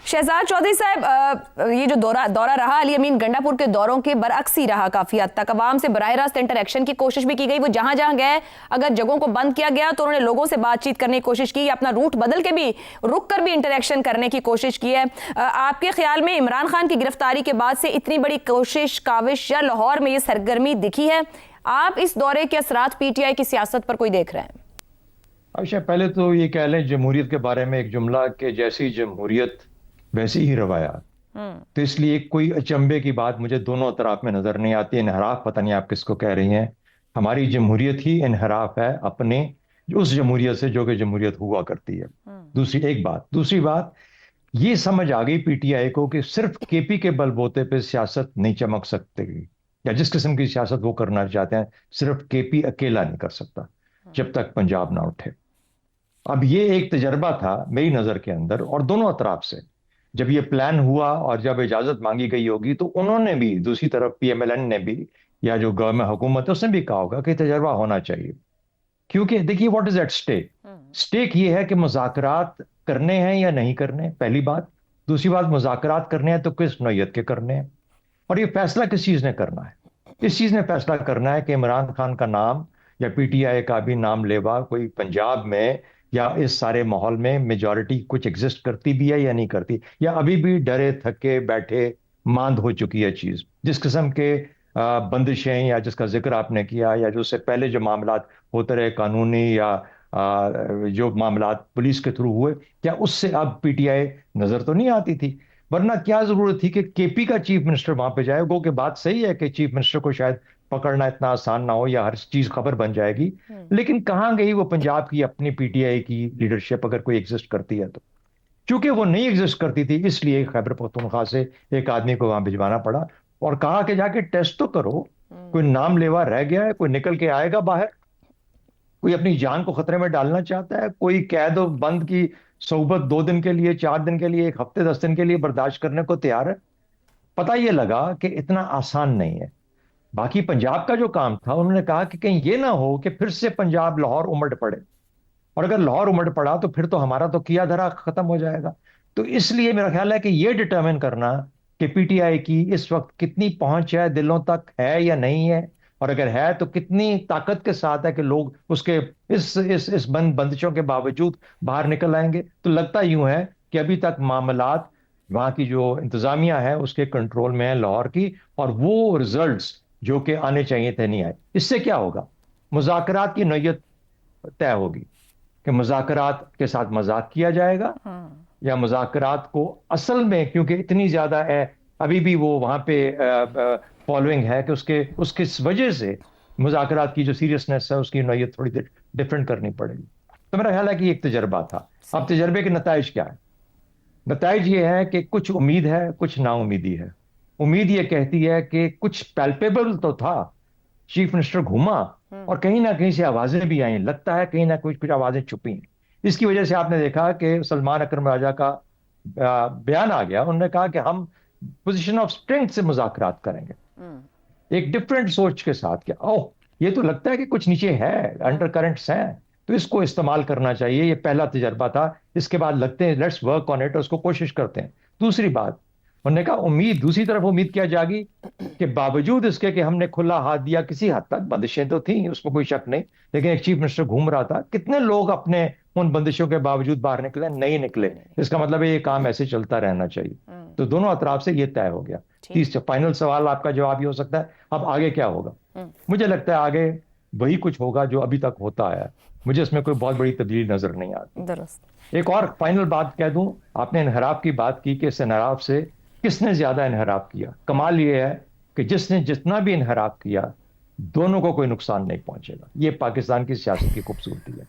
शहजाद चौधरी साहब, ये जो दौरा रहा अली अमीन गंडापुर के दौरों के बरअक्स ही रहा। काफी हद तक अवाम से बराह रास्त इंटरेक्शन की कोशिश भी की गई। वो जहां जहां गए, अगर जगहों को बंद किया गया तो उन्होंने लोगों से बातचीत करने की कोशिश की, अपना रूट बदल के भी रुक कर भी इंटरेक्शन करने की कोशिश की है। आपके ख्याल में इमरान खान की गिरफ्तारी के बाद से इतनी बड़ी कोशिश, काविश या लाहौर में ये सरगर्मी दिखी है? आप इस दौरे के असरात पीटीआई की सियासत पर कोई देख रहे हैं? अच्छा, पहले तो ये कह लें जमहूरियत के बारे में एक जुमला कि जैसी जमहूरियत वैसी ही रवायात। तो इसलिए कोई अचंभे की बात मुझे दोनों तरफ में नजर नहीं आती। इनहराफ पता नहीं आप किसको कह रही हैं। हमारी जमहूरियत ही इनहराफ है अपने उस जमहूरियत से जो कि जमहूरियत हुआ करती है। दूसरी बात ये समझ आ गई पीटीआई को कि सिर्फ केपी के बलबूते पे सियासत नहीं चमक सकती, या जिस किस्म की सियासत वो करना चाहते हैं सिर्फ केपी अकेला नहीं कर सकता जब तक पंजाब ना उठे। अब ये एक तजर्बा था मेरी नज़र के अंदर, और दोनों अतराफ से जब ये प्लान हुआ और जब इजाज़त मांगी गई होगी तो उन्होंने भी, दूसरी तरफ पीएमएलएन ने भी, या जो गवर्नमेंट हुकूमत है उसने भी कहा होगा कि तजर्बा होना चाहिए। क्योंकि देखिए what is at stake. Stake ये है कि मुज़ाकरात करने हैं या नहीं करने, पहली बात। दूसरी बात, मुज़ाकरात करने हैं तो किस नौयत के करने हैं, और ये फैसला किस चीज़ ने करना है। इस चीज़ ने फैसला करना है कि इमरान खान का नाम या पीटीआई का भी नाम लेवा कोई पंजाब में या इस सारे माहौल में मेजॉरिटी कुछ एग्जिस्ट करती भी है या नहीं करती, या अभी भी डरे थके बैठे मांद हो चुकी है चीज़। जिस किस्म के बंदिशें या जिसका जिक्र आपने किया, या जो उससे पहले जो मामलात होते रहे कानूनी या जो मामलात पुलिस के थ्रू हुए, क्या उससे अब पीटीआई नज़र तो नहीं आती थी? वरना क्या जरूरत थी कि केपी का चीफ मिनिस्टर वहां पे जाए? गो के बात सही है कि चीफ मिनिस्टर को शायद पकड़ना इतना आसान ना हो या हर चीज खबर बन जाएगी, लेकिन कहां गई वो पंजाब की अपनी पीटीआई की लीडरशिप, अगर कोई एग्जिस्ट करती है तो? क्योंकि वो नहीं एग्जिस्ट करती थी इसलिए खैबर पख्तूनख्वा से एक आदमी को वहां भिजवाना पड़ा और कहा कि जाके टेस्ट तो करो, कोई नाम लेवा रह गया है, कोई निकल के आएगा बाहर, कोई अपनी जान को खतरे में डालना चाहता है, कोई कैद और बंद की सोबत 2 दिन के लिए, 4 दिन के लिए, 1 हफ्ते 10 दिन के लिए बर्दाश्त करने को तैयार है। पता ये लगा कि इतना आसान नहीं है। बाकी पंजाब का जो काम था, उन्होंने कहा कि कहीं ये ना हो कि फिर से पंजाब लाहौर उमड़ पड़े, और अगर लाहौर उमड़ पड़ा तो फिर तो हमारा तो किया धरा खत्म हो जाएगा। तो इसलिए मेरा ख्याल है कि ये डिटरमिन करना कि पीटीआई की इस वक्त कितनी पहुंच है, दिलों तक है या नहीं है, और अगर है तो कितनी ताकत के साथ है कि लोग उसके इस बंदिशों के बावजूद बाहर निकल आएंगे। तो लगता यूं है कि अभी तक मामलात वहां की जो इंतजामिया है उसके कंट्रोल में है लाहौर की, और वो रिजल्ट्स जो कि आने चाहिए थे नहीं आए। इससे क्या होगा? मुज़ाकरात की नौयत तय होगी कि मुज़ाकरात के साथ मजाक किया जाएगा या मुज़ाकरात को असल में, क्योंकि इतनी ज्यादा है अभी भी वो वहां पे फॉलोइंग है कि उसके इस वजह से मुज़ाकरात की जो सीरियसनेस है उसकी नौयत थोड़ी डिफरेंट करनी पड़ेगी। तो मेरा ख्याल है कि एक तजर्बा था। अब तजर्बे के नताइज क्या है? नताइज ये है कि कुछ उम्मीद है, कुछ नाउमीदी है। उम्मीद ये कहती है कि कुछ पैल्पेबल तो था, चीफ मिनिस्टर घूमा और कहीं ना कहीं से आवाजें भी आई, लगता है कहीं ना कुछ आवाजें छुपी हैं। इसकी वजह से आपने देखा कि सलमान अकरम राजा का बयान आ गया। उन्होंने कहा कि हम पोजीशन ऑफ स्ट्रेंथ से मुज़ाकरात करेंगे, एक डिफरेंट सोच के साथ। क्या ओह, ये तो लगता है कि कुछ नीचे है, अंडर करंट्स हैं, तो इसको इस्तेमाल करना चाहिए। ये पहला तजर्बा था। इसके बाद लगते हैं लेट्स वर्क ऑन इट, उसको कोशिश करते हैं। दूसरी बात, उन्होंने कहा उम्मीद, दूसरी तरफ उम्मीद क्या जागी कि बावजूद इसके कि हमने खुला हाथ दिया, किसी हद तक बंदिशें तो थी, उसमें कोई शक नहीं, लेकिन एक चीफ मिनिस्टर घूम रहा था। कितने लोग अपने उन बंदिशों के बावजूद बाहर निकले? नहीं निकले। इसका मतलब है ये काम ऐसे चलता रहना चाहिए। तो दोनों अतराफ से ये तय हो गया। तीसरा फाइनल सवाल आपका जवाब ये हो सकता है अब आगे क्या होगा? मुझे लगता है आगे वही कुछ होगा जो अभी तक होता है। मुझे इसमें कोई बहुत बड़ी तब्दीली नजर नहीं आती। एक और फाइनल बात कह दूं, आपने इनहराफ की बात की कि इस इनहराफ से किसने ज्यादा इनहराफ किया। कमाल ये है कि जिसने जितना भी इनहराफ किया दोनों को कोई नुकसान नहीं पहुंचेगा। ये पाकिस्तान की सियासत की खूबसूरती है।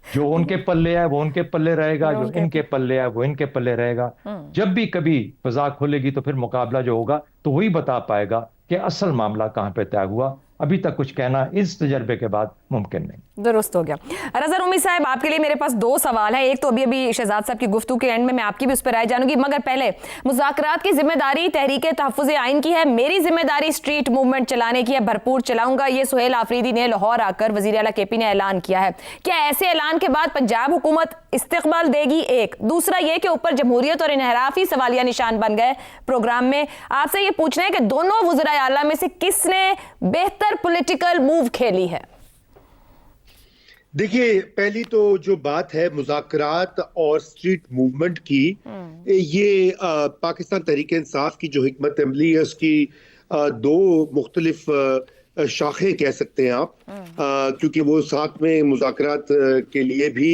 जो उनके पल्ले है वो उनके पल्ले रहेगा, जो इनके पल्ले है वो इनके पल्ले रहेगा। जब भी कभी फजा खुलेगी तो फिर मुकाबला जो होगा तो वही बता पाएगा कि असल मामला कहां पे तय हुआ। अभी तक कुछ कहना इस तजर्बे के बाद मुमकिन नहीं। दुरुस्त हो गया। रज़ा रूमी साहब, आपके लिए मेरे पास दो सवाल है। एक तो अभी शहजाद साहब की गुफ्तगू के एंड में मैं आपकी भी उस पर राय जानूंगी, मगर पहले मुज़ाकरात की जिम्मेदारी तहरीक तहफ़्फ़ुज़ आइन की है, मेरी जिम्मेदारी स्ट्रीट मूवमेंट चलाने की है, भरपूर चलाऊंगा, ये सुहेल आफरीदी ने लाहौर आकर वज़ीर आला केपी ने ऐलान किया है। क्या ऐसे ऐलान के बाद पंजाब हुकूमत इस्तक़बाल देगी? एक दूसरा ये कि ऊपर जमहूरियत और इनहराफ ही सवालिया निशान बन गए प्रोग्राम में। आपसे ये पूछना है कि दोनों वज़राए आला में से किसने बेहतर पॉलिटिकल मूव खेली है? देखिए, पहली तो जो बात है मुज़ाकरात और स्ट्रीट मूवमेंट की, ये पाकिस्तान तहरीक इंसाफ की जो हिकमत अमली है उसकी दो मुख्तलिफ शाखें कह सकते हैं आप, क्योंकि वो साथ में मुज़ाकरात के लिए भी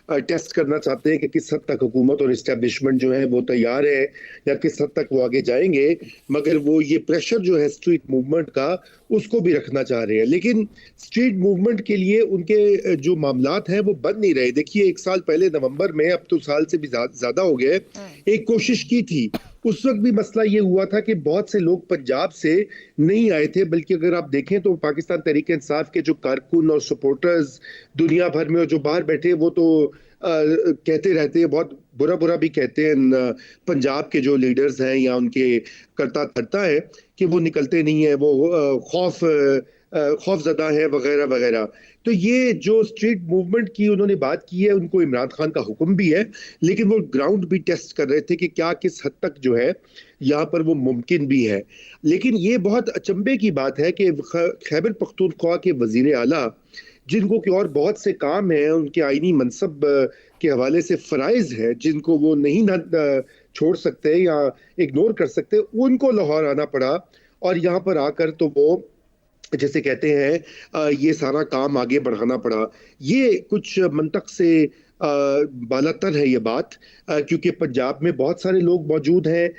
टेस्ट करना चाहते हैं कि किस हद तक हुकूमत और इस्टेब्लिशमेंट जो है वो तैयार है या किस हद तक वो आगे जाएंगे, मगर वो ये प्रेशर जो है स्ट्रीट मूवमेंट का उसको भी रखना चाह रहे हैं। लेकिन स्ट्रीट मूवमेंट के लिए उनके जो मामलात हैं वो बन नहीं रहे। देखिए, एक साल पहले नवंबर में, अब तो साल से भी ज्यादा हो गए, एक कोशिश की थी। उस वक्त भी मसला ये हुआ था कि बहुत से लोग पंजाब से नहीं आए थे, बल्कि अगर आप देखें तो पाकिस्तान तहरीक इंसाफ के जो कारकुन और सपोर्टर्स दुनिया भर में और जो बाहर बैठे वो तो कहते रहते हैं, बहुत बुरा भी कहते हैं पंजाब के जो लीडर्स हैं या उनके करता धरता है कि वो निकलते नहीं है, वो खौफजदा है वगैरह वगैरह। तो ये जो स्ट्रीट मूवमेंट की उन्होंने बात की है, उनको इमरान खान का हुक्म भी है, लेकिन वो ग्राउंड भी टेस्ट कर रहे थे कि क्या किस हद तक जो है यहाँ पर वो मुमकिन भी है। लेकिन ये बहुत अचंभे की बात है कि खैबर पख्तूनख्वा के वजीर आला, जिनको कि और बहुत से काम हैं, उनके आईनी मनसब के हवाले से फ़राइज़ है जिनको वो नहीं छोड़ सकते या इग्नोर कर सकते, उनको लाहौर आना पड़ा और यहाँ पर आकर तो वो जैसे कहते हैं ये सारा काम आगे बढ़ाना पड़ा। ये कुछ मंतक से बालातर है ये बात, क्योंकि पंजाब में बहुत सारे लोग मौजूद हैं,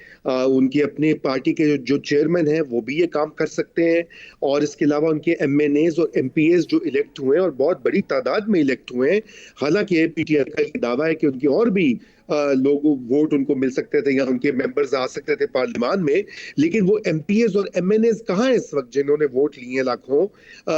उनके अपने पार्टी के जो चेयरमैन हैं वो भी ये काम कर सकते हैं, और इसके अलावा उनके MNAs और MPAs जो इलेक्ट हुए हैं और बहुत बड़ी तादाद में इलेक्ट हुए हैं। हालांकि PTI का ये दावा है कि उनके और भी लोग वोट उनको मिल सकते थे या उनके मेंबर्स आ सकते थे पार्लियामान में, लेकिन वो MPAs और MNAs कहाँ हैं इस वक्त जिन्होंने वोट लिए हैं लाखों,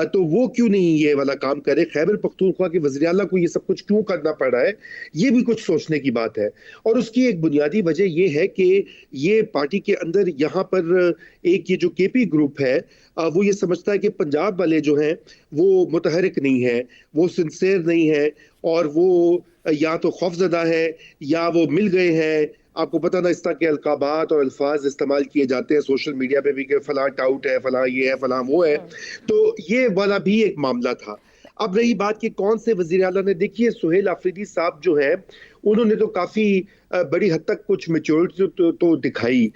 तो वो क्यों नहीं ये वाला काम करे? खैबर पख्तूनख्वा के वज़ीर आला को ये सब कुछ क्यों करना पड़ रहा है? ये भी कुछ सोचने की बात है। और उसकी एक बुनियादी वजह ये है कि ये पार्टी के अंदर यहाँ पर एक ये जो KP ग्रुप है वो ये समझता है कि पंजाब वाले जो हैं वो मुतहरिक नहीं है, वो सिंसेयर नहीं है, और वो या तो खौफजदा है या वो मिल गए हैं। आपको पता ना, इस तरह के अलकाबात और अल्फाज इस्तेमाल किए जाते हैं सोशल मीडिया पे भी कि फलां टाउट है, फलां ये है, फलां वो है। तो ये वाला भी एक मामला था। अब रही बात कि कौन से वजीर आला ने, देखिए सुहेल आफरीदी साहब जो है उन्होंने तो काफी बड़ी हद तक कुछ मैच्योरिटी तो दिखाई,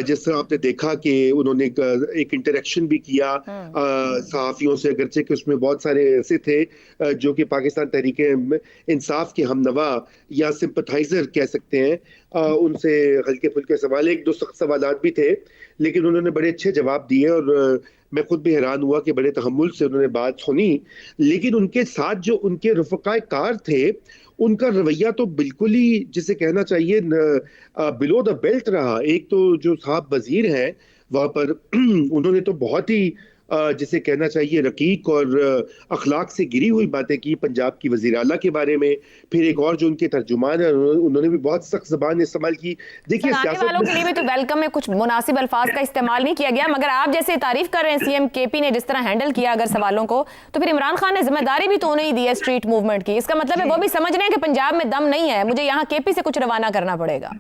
जिस तरह आपने देखा कि उन्होंने एक इंटरेक्शन भी किया सहाफियों से, अगरचे कि उसमें बहुत सारे ऐसे थे जो कि पाकिस्तान तहरीक इंसाफ के हमनवा या सिंपथाइजर कह सकते हैं, उनसे हल्के फुल्के सवाल, एक दो सख्त सवालात भी थे, लेकिन उन्होंने बड़े अच्छे जवाब दिए और मैं खुद भी हैरान हुआ कि बड़े तहम्मुल से उन्होंने बात सुनी। लेकिन उनके साथ जो उनके रफ़क़ाए कार थे, उनका रवैया तो बिल्कुल ही जिसे कहना चाहिए बिलो द बेल्ट रहा। एक तो जो साहब वजीर हैं वहाँ पर उन्होंने तो बहुत ही जिसे कहना चाहिए रकीक और अखलाक से गिरी हुई बातें की पंजाब की वज़ीर आला के बारे में। फिर एक और जो उनके तर्जुमान है उन्होंने भी बहुत सख्त ज़बान इस्तेमाल की। देखिए, सियासत वालों के लिए भी तो वेलकम में कुछ मुनासिब अल्फाज का इस्तेमाल नहीं किया गया, मगर आप जैसे तारीफ कर रहे हैं CM KP ने जिस तरह हैंडल किया अगर सवालों को, तो फिर इमरान खान ने जिम्मेदारी भी तो उन्हें ही दी है स्ट्रीट मूवमेंट की। इसका मतलब है वो भी समझ रहे हैं कि पंजाब में दम नहीं है, मुझे यहाँ KP से कुछ रवाना करना पड़ेगा।